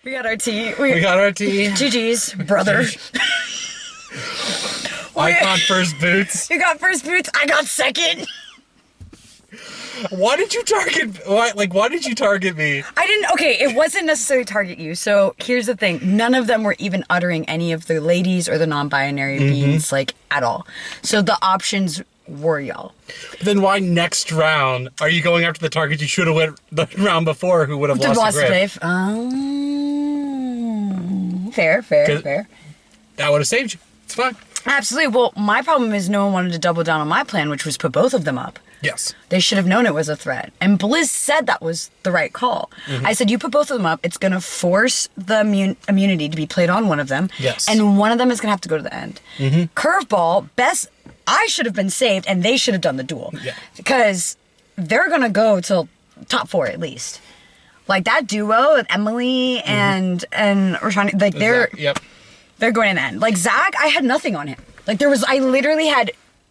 We got our tea. We got our tea. GG's, brother. Icon first boots. You got first boots. I got second. Why did you target? Why did you target me? I didn't. Okay, it wasn't necessarily target you. So here's the thing: none of them were even uttering any of the ladies or the non-binary beings at all. So the options were y'all. Then why next round are you going after the target you should have went the round before? Who would have lost the grip? Fair. That would have saved you. It's fine. Absolutely. Well, my problem is no one wanted to double down on my plan, which was put both of them up. Yes. They should have known it was a threat. And Blizz said that was the right call. I said, you put both of them up, it's going to force the immunity to be played on one of them. Yes. And one of them is going to have to go to the end. Curveball, I should have been saved, and they should have done the duel. Yeah. Because they're going to go till top 4 at least. Like that duo with Emily and Rashani, they're going in the end. Like Zach, I had nothing on him. I literally had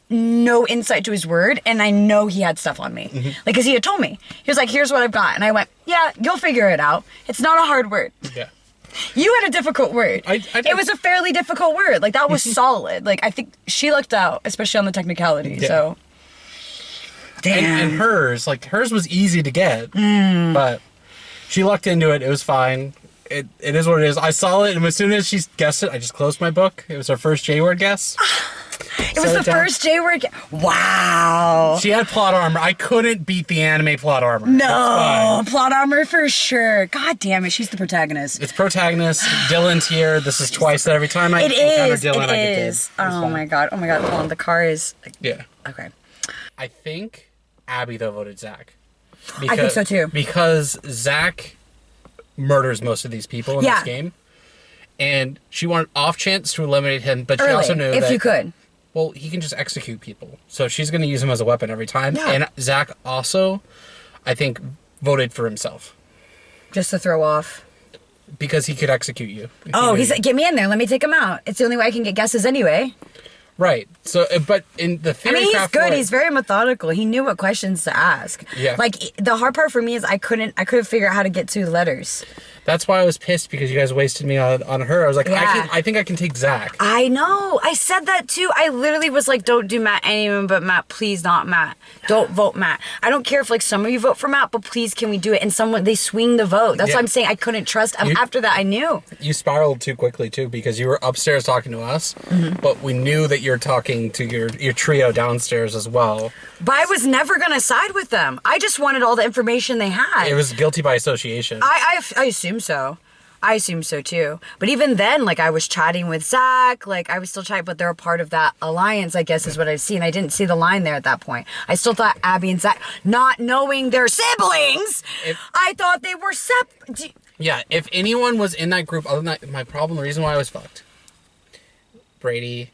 no insight to his word, and I know he had stuff on me. Because he had told me. He was like, here's what I've got. And I went, yeah, you'll figure it out. It's not a hard word. Yeah. You had a difficult word. It was a fairly difficult word. Like, that was solid. Like, I think she lucked out, especially on the technicality, so. Damn. And hers was easy to get, but she lucked into it. It was fine. It is what it is. I saw it, and as soon as she guessed it, I just closed my book. It was her first J-word guess. It was the first J-word. Wow. She had plot armor. I couldn't beat the anime plot armor. No, plot armor for sure. God damn it, she's the protagonist. It's protagonist. Dylan's here. This is twice that every time I encounter Dylan, I get this. Oh my god. Hold on. The car is. Yeah. Okay. I think Abby though voted Zach. I think so too. Because Zach murders most of these people in this game, and she wanted off chance to eliminate him, but she also knew if you could. Well, he can just execute people. So she's going to use him as a weapon every time. Yeah. And Zach also, I think, voted for himself. Just to throw off. Because he could execute you. He's like, get me in there. Let me take him out. It's the only way I can get guesses anyway. Right. So, but in the theory, he's good. He's very methodical. He knew what questions to ask. Yeah. Like, the hard part for me is I couldn't figure out how to get to the letters. That's why I was pissed, because you guys wasted me on her. I was like, I think I can take Zach. I know. I said that too. I literally was like, don't do Matt, anyone but Matt. Please not Matt. Don't vote Matt. I don't care if some of you vote for Matt, but please can we do it? And they swing the vote. That's why I'm saying I couldn't trust. After that, I knew. You spiraled too quickly too, because you were upstairs talking to us, but we knew that you're talking to your trio downstairs as well. But I was never going to side with them. I just wanted all the information they had. It was guilty by association. I assume so. I assume so too. But even then, I was chatting with Zach, I was still chatting, but they're a part of that alliance, I guess is what I've seen. I didn't see the line there at that point. I still thought Abby and Zach, not knowing their siblings, I thought they were separate. Yeah, if anyone was in that group, other than that, my problem, the reason why I was fucked, Brady,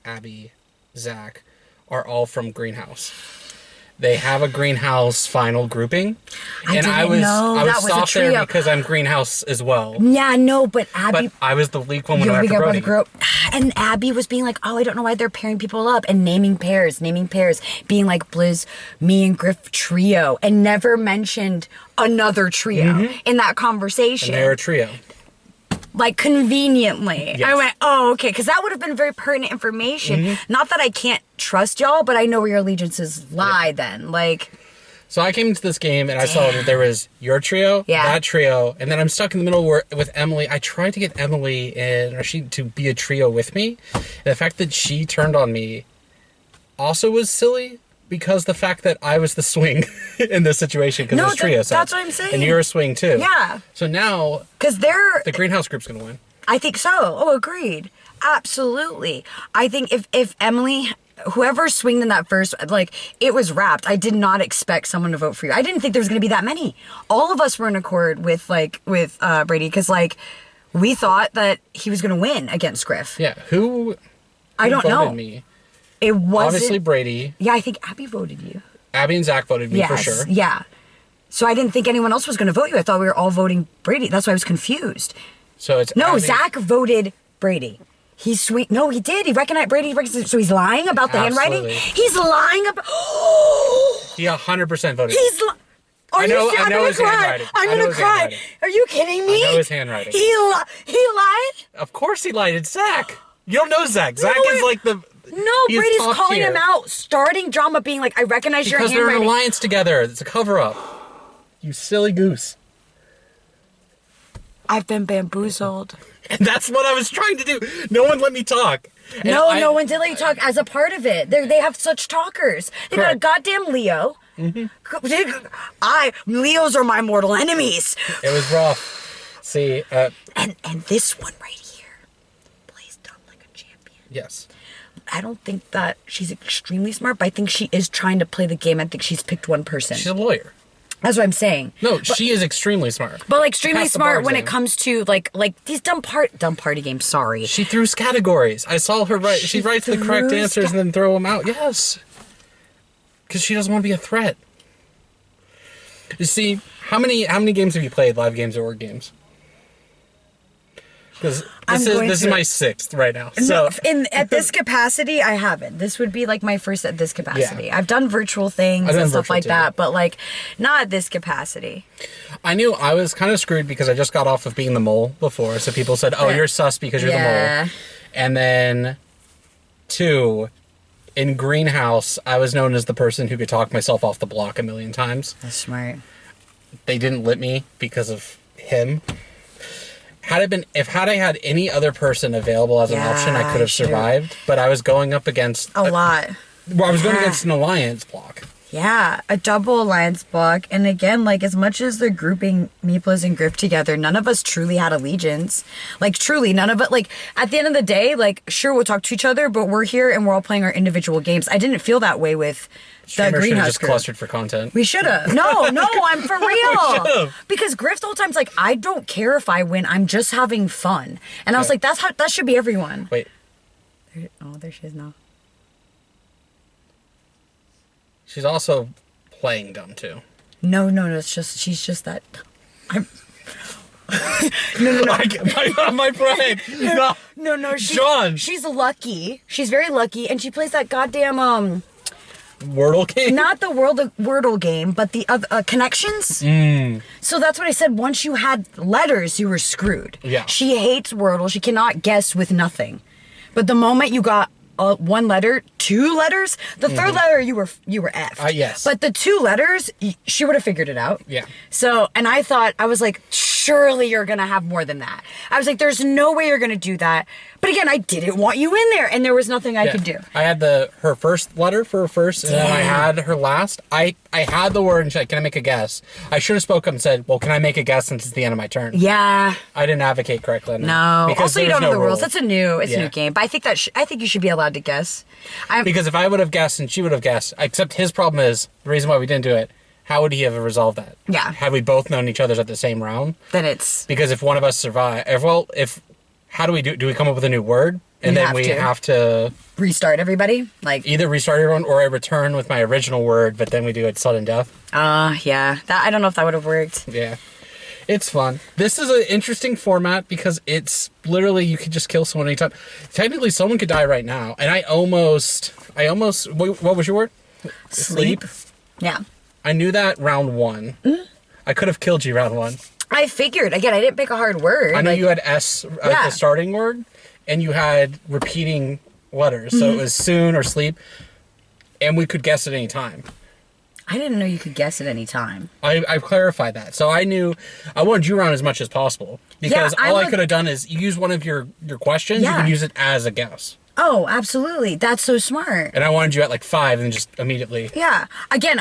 Abby, Zach are all from Greenhouse. They have a Greenhouse final grouping, and I was stopped there because I'm Greenhouse as well. Yeah, no, but Abby. But I was the weak one when I went to Brody. And Abby was being like, "Oh, I don't know why they're pairing people up," and naming pairs, being like Blizz, me and Griff trio, and never mentioned another trio in that conversation. And they're a trio. Conveniently. Yes. I went, oh, okay, because that would have been very pertinent information. Not that I can't trust y'all, but I know where your allegiances lie then. So I came into this game and I saw that there was your trio, that trio, and then I'm stuck in the middle with Emily. I tried to get Emily and Rashid to be a trio with me. And the fact that she turned on me also was silly, because the fact that I was the swing in this situation, because it's trio set. That's what I'm saying. And you're a swing too. Yeah. So now, because the Greenhouse group's going to win. I think so. Oh, agreed. Absolutely. I think if Emily, whoever swinged in that first, it was wrapped. I did not expect someone to vote for you. I didn't think there was going to be that many. All of us were in accord with Brady, because we thought that he was going to win against Griff. Yeah. Who I don't know. Me? It wasn't. Obviously Brady. Yeah, I think Abby voted you. Abby and Zach voted me for sure. Yeah. So I didn't think anyone else was going to vote you. I thought we were all voting Brady. That's why I was confused. So it's no, Abby. Zach voted Brady. He's sweet. No, he did. He recognized Brady. So he's lying about the handwriting? He's lying about... He 100% voted. I know his handwriting. I'm gonna cry. Are you kidding me? I know his handwriting. He lied? Of course he lied. It's Zach. You don't know Zach. Zach is like the... No, Brady's calling him out, starting drama, being like, I recognize your handwriting. Because they're in an alliance together. It's a cover-up. You silly goose. I've been bamboozled. And that's what I was trying to do. No one let me talk. No one did let you talk as a part of it. They have such talkers. They got a goddamn Leo. Mm-hmm. Leos are my mortal enemies. It was rough. See, and this one right here plays dumb like a champion. Yes. I don't think that she's extremely smart, but I think she is trying to play the game. I think she's picked one person. She's a lawyer. That's what I'm saying. No, she is extremely smart. But like extremely smart when it comes to like these dumb party games. Sorry. She threw categories. I saw her write. She writes the correct answers and then throw them out. Yes. Because she doesn't want to be a threat. You see, how many games have you played? Live games or word games? Because this is my 6th right now. So at this capacity, I haven't. This would be like my first at this capacity. Yeah. I've done virtual things and stuff like that, but like not at this capacity. I knew I was kind of screwed because I just got off of being the mole before. So people said, "Oh, you're sus because you're the mole." And then 2, in Greenhouse, I was known as the person who could talk myself off the block a million times. That's smart. They didn't let me because of him. Had I had any other person available as an option, I could have survived. But I was going up against a lot. Well, I was going against an alliance block. Yeah, a double alliance block. And again, like as much as they're grouping Meeplas and Griff together, none of us truly had allegiance. Like truly, none of it. Like at the end of the day, like sure we'll talk to each other, but we're here and we're all playing our individual games. I didn't feel that way with the Greenhouse just group. Clustered for content. We should have. No, I'm for real. Because Griff the whole time's like, I don't care if I win. I'm just having fun. And I was like, that should be everyone. Wait. There she is now. She's also playing dumb too. No. She's just that. I'm. No. My pride. No. John. She's lucky. She's very lucky, and she plays that goddamn Wordle game? Not the Wordle game, but the other connections. So that's what I said. Once you had letters, you were screwed. Yeah. She hates Wordle. She cannot guess with nothing. But the moment you got one letter, 2 letters, the third letter you were effed. Yes. But the 2 letters, she would have figured it out. Yeah. So, and I was like, surely you're gonna have more than that. I was like, there's no way you're gonna do that. But again, I didn't want you in there, and there was nothing I could do. I had her first letter for her first, and then I had her last. I had the word, and she's like, can I make a guess? I should have spoke up and said, well, can I make a guess since it's the end of my turn? Yeah. I didn't advocate correctly. No. Because also, you don't know the rules. It's a new game. But I think I think you should be allowed to guess. Because if I would have guessed and she would have guessed, except his problem is, the reason why we didn't do it, how would he have resolved that? Yeah. Had we both known each other's at the same round? Then it's... Because if one of us survive... How do we do? Do we come up with a new word? And then we have to... Restart everybody? Like either restart everyone or I return with my original word, but then we do it sudden death. Yeah. I don't know if that would have worked. Yeah. It's fun. This is an interesting format because it's literally you could just kill someone anytime. Technically, someone could die right now. And I almost... What was your word? Sleep. Yeah. I knew that round 1. I could have killed you round 1. I figured. Again, I didn't pick a hard word. I know you had S as the starting word, and you had repeating letters. So it was soon or sleep, and we could guess at any time. I didn't know you could guess at any time. I've clarified that. So I knew I wanted you around as much as possible. Because all I could have done is use one of your questions, you can use it as a guess. Oh, absolutely. That's so smart. And I wanted you at like 5 and just immediately... Yeah. Again,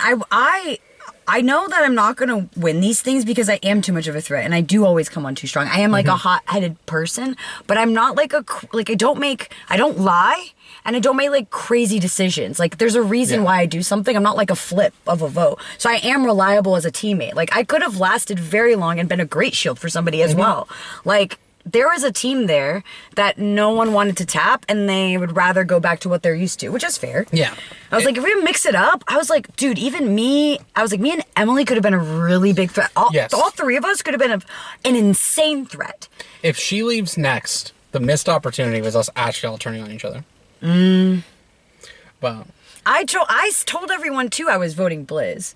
I know that I'm not going to win these things because I am too much of a threat, and I do always come on too strong. I am like a hot-headed person, but I'm not like I don't lie, and I don't make like crazy decisions. Like there's a reason why I do something. I'm not like a flip of a vote. So I am reliable as a teammate. Like I could have lasted very long and been a great shield for somebody as well. Like there was a team there that no one wanted to tap, and they would rather go back to what they're used to, which is fair. Yeah. I was like, if we mix it up, I was like, dude, even me, me and Emily could have been a really big threat. All 3 of us could have been an insane threat. If she leaves next, the missed opportunity was us actually all turning on each other. Well. I told everyone, too, I was voting Blizz.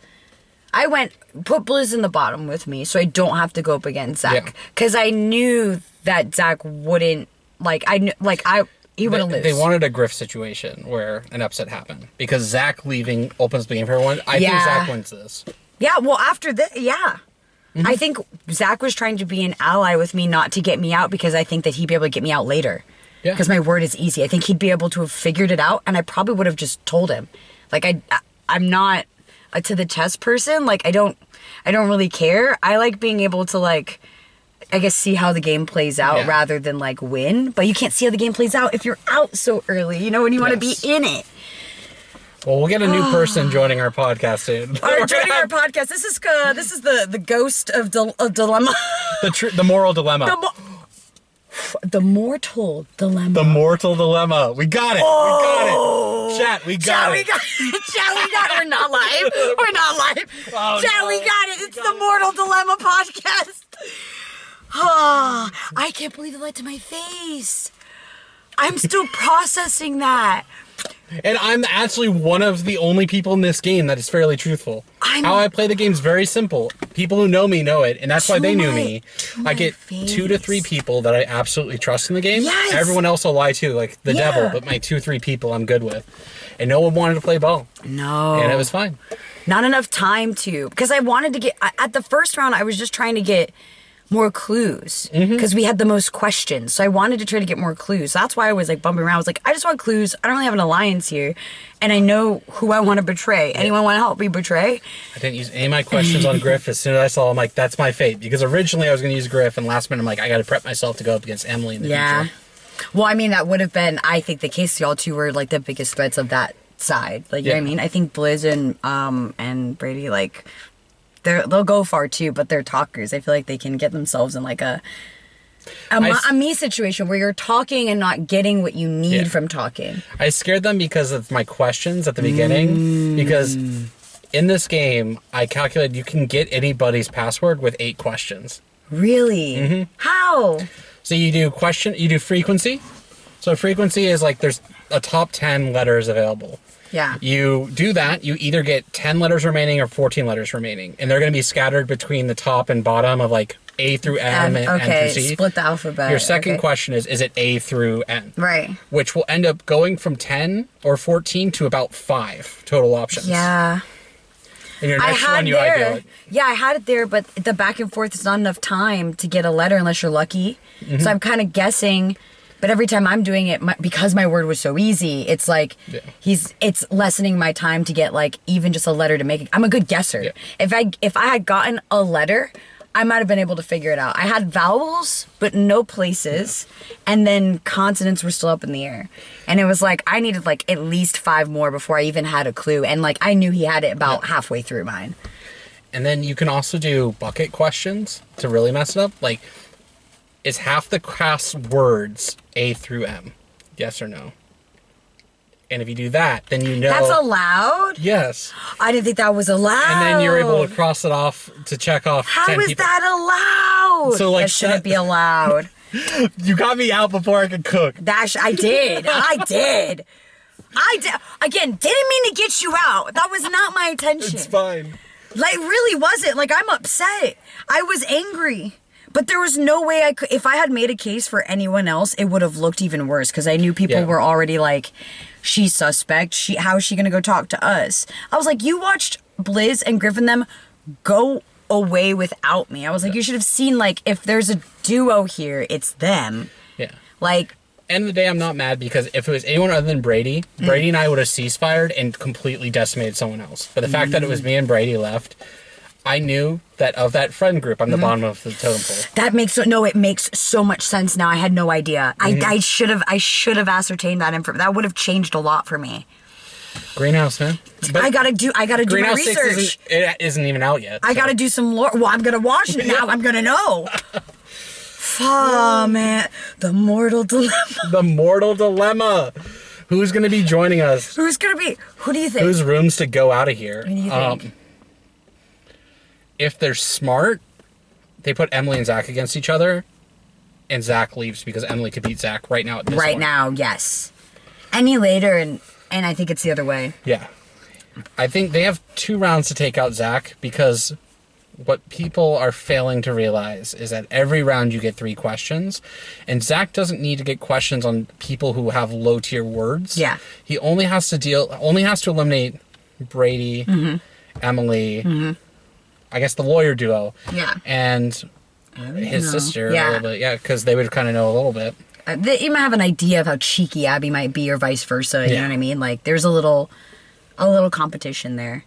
I put Blizz in the bottom with me so I don't have to go up against Zach. Because I knew that Zach wouldn't, he wouldn't lose. They wanted a Griff situation where an upset happened. Because Zach leaving opens the game for everyone. I think Zach wins this. Yeah, well, after this, I think Zach was trying to be an ally with me, not to get me out, because I think that he'd be able to get me out later. Yeah. Because my word is easy. I think he'd be able to have figured it out, and I probably would have just told him. Like, I'm not a to the chest person. Like, I don't really care. I like being able to, like, I guess see how the game plays out rather than, like, win. But you can't see how the game plays out if you're out so early, you know, when you want to be in it. Well, we'll get a new person joining our podcast soon. Joining our podcast. This is the ghost of dilemma. The moral dilemma. The mortal dilemma. The mortal dilemma. We got it. Oh. We got it. Chat, we got it. Chat, we got it. We're not live. We're not live. Oh, Chat, no. we got it. It's the Mortal Dilemma podcast. I can't believe it led to my face. I'm still processing that. And I'm actually one of the only people in this game that is fairly truthful. How I play the game is very simple. People who know me know it, and that's why they knew me. I get 2 to 3 people that I absolutely trust in the game. Yes. Everyone else will lie too, like the devil, but my 2 or 3 people I'm good with. And no one wanted to play ball. No. And it was fine. Not enough time to. Because I wanted to get... At the first round, I was just trying to get more clues because we had the most questions, so I wanted to try to get more clues. That's why I was like bumping around. I was like, I just want clues. I don't really have an alliance here, and I know who I want to betray. Anyone want to help me betray? I didn't use any of my questions on Griff. As soon as I saw him, like, that's my fate, because originally I was going to use Griff, and last minute I'm like, I got to prep myself to go up against Emily in the future. Well, I mean, that would have been, I think, the case. Y'all two were like the biggest threats of that side. Like, you know what I mean? I think Blizz and Brady, like, they'll go far too, but they're talkers. I feel like they can get themselves in like a me situation where you're talking and not getting what you need from talking. I scared them because of my questions at the beginning. Because in this game, I calculated you can get anybody's password with 8 questions. Really? How? So you do frequency. So frequency is like there's a top 10 letters available. Yeah. You do that, you either get 10 letters remaining or 14 letters remaining. And they're going to be scattered between the top and bottom of like A through M and N through C. Split the alphabet. Your second question is it A through N? Right. Which will end up going from 10 or 14 to about 5 total options. Yeah. And your next one, you ideal it. Yeah, I had it there, but the back and forth is not enough time to get a letter unless you're lucky. So I'm kind of guessing... But every time I'm doing it, because my word was so easy, it's like it's lessening my time to get like even just a letter to make it. I'm a good guesser. Yeah. If I had gotten a letter, I might have been able to figure it out. I had vowels, but no places, and then consonants were still up in the air. And it was like I needed like at least 5 more before I even had a clue. And like I knew he had it about halfway through mine. And then you can also do bucket questions to really mess it up. Like, is half the class words A through M? Yes or no? And if you do that, then you know... That's allowed? Yes. I didn't think that was allowed. And then you're able to cross it off to check off 10 people. How is that allowed? So, like, that shouldn't be allowed. You got me out before I could cook. I did. I did. Again, didn't mean to get you out. That was not my intention. It's fine. Like, really wasn't. Like, I'm upset. I was angry. But there was no way I could... If I had made a case for anyone else, it would have looked even worse. Because I knew people were already like, she's suspect. How is she going to go talk to us? I was like, you watched Blizz and Griffin them go away without me. I was like, you should have seen, like, if there's a duo here, it's them. Yeah. Like... End of the day, I'm not mad because if it was anyone other than Brady, Brady and I would have ceasefired and completely decimated someone else. But the fact that it was me and Brady left... I knew that of that friend group, I'm the bottom of the totem pole. That makes it makes so much sense now. I had no idea. I should have ascertained that information. That would have changed a lot for me. Greenhouse, man. But I gotta do my research. It isn't even out yet. I gotta do some lore. Well, I'm gonna watch it now. I'm gonna know. Oh man, the mortal dilemma. The mortal dilemma. Who's gonna be joining us? Who do you think? Whose rooms to go out of here? Who do you think? If they're smart, they put Emily and Zach against each other, and Zach leaves because Emily could beat Zach right now at this Right point. now, yes. Any later, and I think it's the other way. Yeah. I think they have 2 rounds to take out Zach, because what people are failing to realize is that every round you get 3 questions, and Zach doesn't need to get questions on people who have low tier words. Yeah. He only has to eliminate Brady, Emily, I guess the lawyer duo. Yeah. And his sister a little bit. Yeah, because they would kind of know a little bit. You might have an idea of how cheeky Abby might be, or vice versa. You know what I mean? Like, there's a little competition there.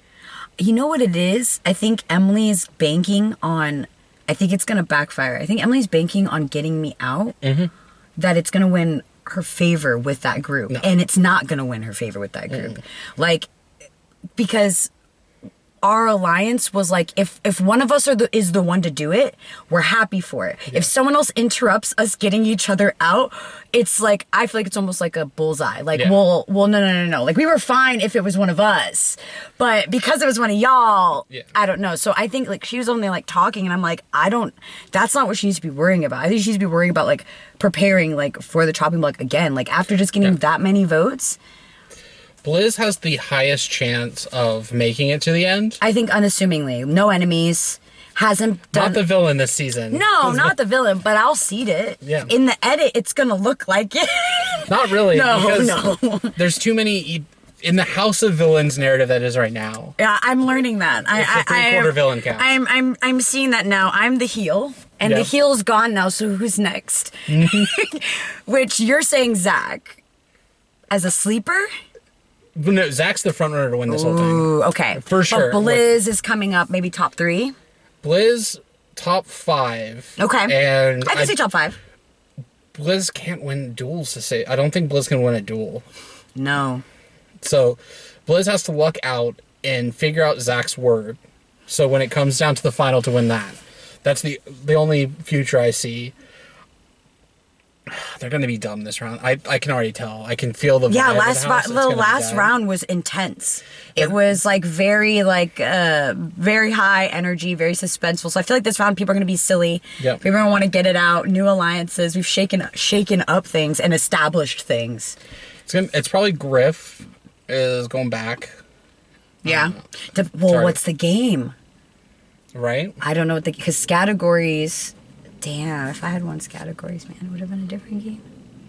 You know what it is? I think Emily's banking on... I think it's going to backfire. I think Emily's banking on getting me out. That it's going to win her favor with that group. No. And it's not going to win her favor with that group. Like, because... our alliance was like, if one of us is the one to do it, we're happy for it. Yeah. If someone else interrupts us getting each other out, it's like, I feel like it's almost like a bullseye. Like, well, no. Like, we were fine if it was one of us, but because it was one of y'all, I don't know. So I think, like, she was only, like, talking, and I'm like, that's not what she needs to be worrying about. I think she needs to be worrying about, like, preparing, like, for the chopping block again. Like, after just getting that many votes... Blizz has the highest chance of making it to the end. I think unassumingly. No enemies. Hasn't done... Not the villain this season. No, not the villain, but I'll seed it. Yeah. In the edit, it's going to look like it. Not really. No. There's too many... In the House of Villains narrative that is right now. Yeah, I'm learning that. It's a 3/4 villain cast. I'm seeing that now. I'm the heel, and the heel's gone now, so who's next? Which you're saying Zach as a sleeper? No, Zach's the front runner to win this whole thing. Ooh, okay. For sure. But Blizz is coming up, maybe top 3? Blizz, top 5. Okay. And I can see top 5. Blizz can't win duels to say. I don't think Blizz can win a duel. No. So, Blizz has to luck out and figure out Zach's word. So when it comes down to the final to win that. That's the only future I see. They're going to be dumb this round. I can already tell. I can feel the vibe the last round was intense. It was like very high energy, very suspenseful. So I feel like this round people are going to be silly. Yep. People are going to want to get it out. New alliances. We've shaken up things and established things. It's probably Griff is going back. Yeah. What's the game? Right? I don't know what because categories. Damn, if I had won categories, man, it would have been a different game.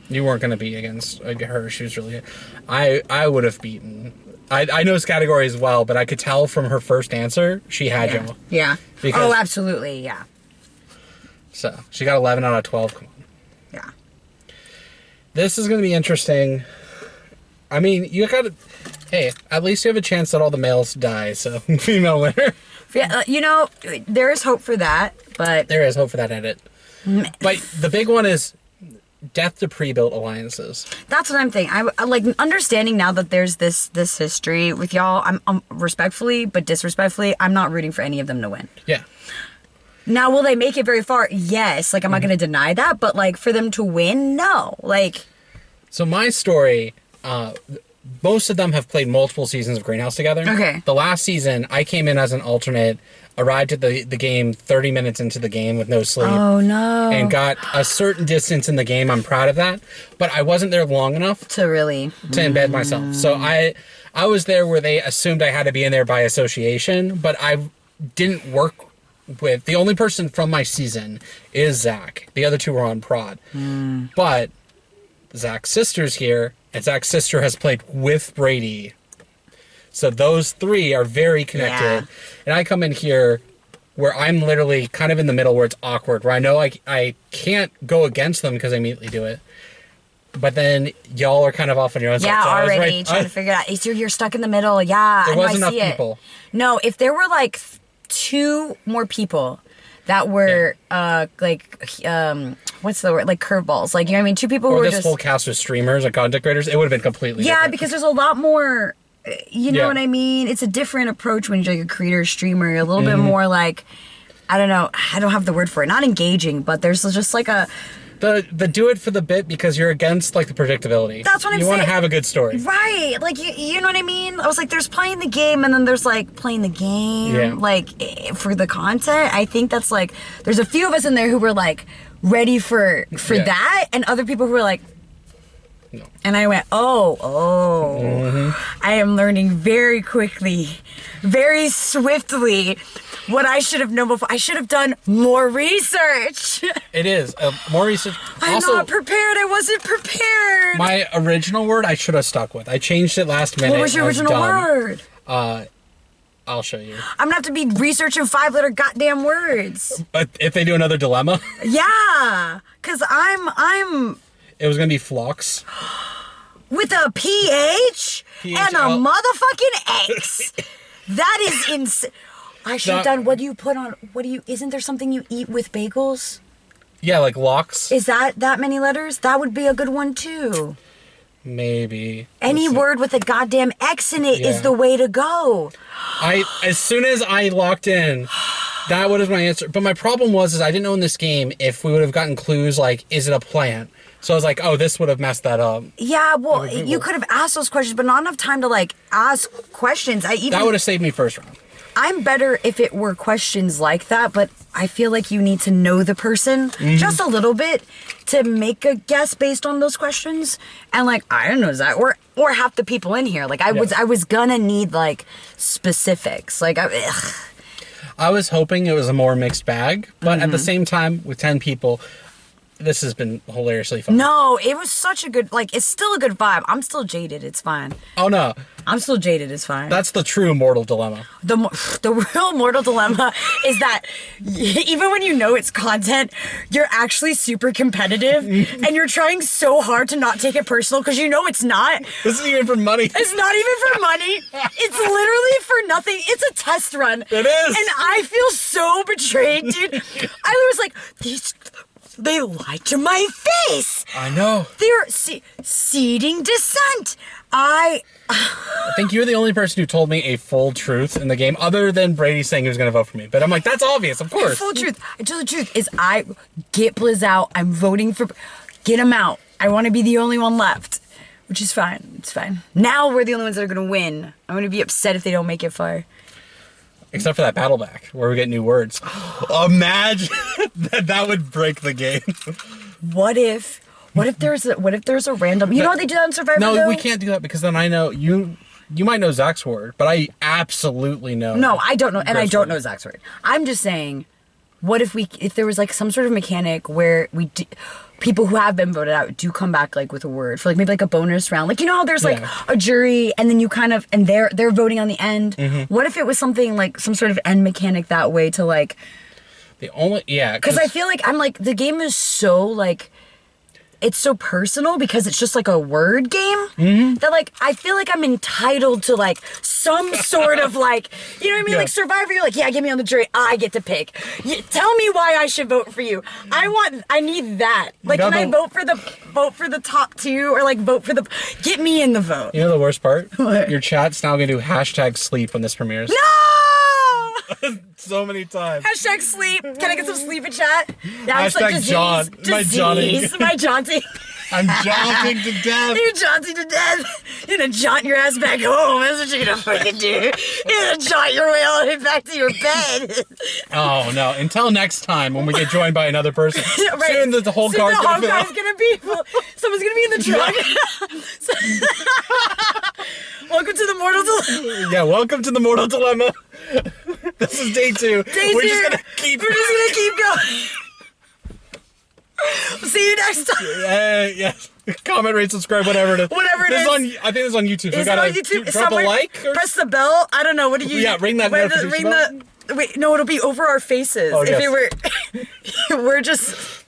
You weren't going to be against her. She was really good. I would have beaten. I know categories well, but I could tell from her first answer, she had you. Yeah. Oh, absolutely, yeah. So, she got 11 out of 12. Come on. Yeah. This is going to be interesting. I mean, you got to... Hey, at least you have a chance that all the males die, so female winner. Yeah, there is hope for that, but... There is hope for that edit. But the big one is death to pre-built alliances. That's what I'm thinking. I like understanding now that there's this history with y'all. I'm respectfully, but disrespectfully, I'm not rooting for any of them to win. Yeah. Now, will they make it very far? Yes. Like, I'm not going to deny that, but, like, for them to win, no. Like... So my story... most of them have played multiple seasons of Greenhouse together. Okay. The last season, I came in as an alternate, arrived at the game 30 minutes into the game with no sleep. Oh, no. And got a certain distance in the game. I'm proud of that. But I wasn't there long enough to really... to embed myself. So I was there where they assumed I had to be in there by association, but I didn't work with... The only person from my season is Zach. The other 2 were on prod. But Zach's sister's here... And Zach's sister has played with Brady. So those 3 are very connected. Yeah. And I come in here where I'm literally kind of in the middle where it's awkward. Where I know I can't go against them because I immediately do it. But then y'all are kind of off on your own. Yeah, so already trying to figure it out. You're stuck in the middle. Yeah, there wasn't enough people. No, if there were like 2 more people that were what's the word? Like curveballs. Like, you know what I mean? 2 people who were just... Or this whole cast of streamers and content creators, it would have been completely different. Because there's a lot more... You know what I mean? It's a different approach when you're like a creator, streamer. A little bit more like... I don't know. I don't have the word for it. Not engaging, but there's just like a... The do it for the bit because you're against, like, the predictability. That's what I'm saying. You want to have a good story. Right. Like, you know what I mean? I was like, there's playing the game, and then there's, like, playing the game, like, for the content. I think that's, like, there's a few of us in there who were, like, ready for that, and other people who were like, No. And I went, I am learning very quickly, very swiftly what I should have known before. I should have done more research. It is. More research. I'm also, not prepared. I wasn't prepared. My original word I should have stuck with. I changed it last minute. What was your original word? I'll show you. I'm going to have to be researching 5-letter goddamn words. But if they do another dilemma? Yeah. Because I'm... It was going to be flocks. With a PH and a motherfucking X. That is insane. I should have done, isn't there something you eat with bagels? Yeah, like locks. Is that many letters? That would be a good one too. Maybe. Any word with a goddamn X in it is the way to go. As soon as I locked in, that would have been my answer. But my problem was I didn't know in this game if we would have gotten clues like, is it a plant? So I was like, oh, this would have messed that up. Yeah, well, you could have asked those questions, but not enough time to like ask questions. That would have saved me first round. I'm better if it were questions like that, but I feel like you need to know the person just a little bit to make a guess based on those questions. And like, I don't know, Zach, or half the people in here. Like I was gonna need like specifics. Like I was hoping it was a more mixed bag, but at the same time, with 10 people, this has been hilariously fun. No, it was such a good, like, it's still a good vibe. I'm still jaded. It's fine. Oh, no. I'm still jaded. It's fine. That's the true mortal dilemma. The real mortal dilemma is that even when you know it's content, you're actually super competitive and you're trying so hard to not take it personal because you know it's not. This isn't even for money. It's not even for money. It's literally for nothing. It's a test run. It is. And I feel so betrayed, dude. I was like, they lied to my face. I know. They're seeding dissent. I think you're the only person who told me a full truth in the game, other than Brady saying he was going to vote for me. But I'm like, that's obvious, of course. Full truth. I tell the truth is I get Blizz out. I'm voting for... Get him out. I want to be the only one left. Which is fine. It's fine. Now we're the only ones that are going to win. I'm going to be upset if they don't make it far. Except for that battle back, where we get new words. Imagine that would break the game. What if there's a random... You know how they do that in Survivor, No, though? we can't do that because then I know... You might know Zach's word, but I absolutely know... No, I don't know, and I don't know Zach's word. I'm just saying, what if there was like some sort of mechanic where people who have been voted out do come back like with a word for like maybe like a bonus round. Like, you know how there's like a jury and then you kind of, and they're voting on the end. What if it was something like some sort of end mechanic that way to like... Because I feel like the game is so like... It's so personal because it's just like a word game that like I feel like I'm entitled to like some sort of like, you know what I mean? Yeah. Like Survivor, you're like, yeah, get me on the jury. I get to pick. Tell me why I should vote for you. I need that. Like, can I vote for the top two or like vote for get me in the vote. You know the worst part? What? Your chat's now gonna do #sleep when this premieres. No! So many times. #sleep. Can I get some sleep in chat? That's like disease. John. My Johnny. My jaunting. I'm jaunting to death. You're jaunting to death. You're gonna jaunt your ass back home. That's what you're gonna fucking do. You're gonna jaunt your way all the way back to your bed. Oh no! Until next time when we get joined by another person. Right. Soon the whole car's gonna be. Someone's gonna be in the truck. Welcome to the Mortal Dilemma. Yeah, welcome to the Mortal Dilemma. This is day 2. We're just gonna keep going. See you next time. Yes. Comment, rate, subscribe, whatever it is. Whatever it is. I think it's on YouTube. So it's on YouTube. Drop a like. Press the bell. I don't know. What do you? Yeah, ring that notification bell. Wait, no, it'll be over our faces. Oh, if it were, we're just.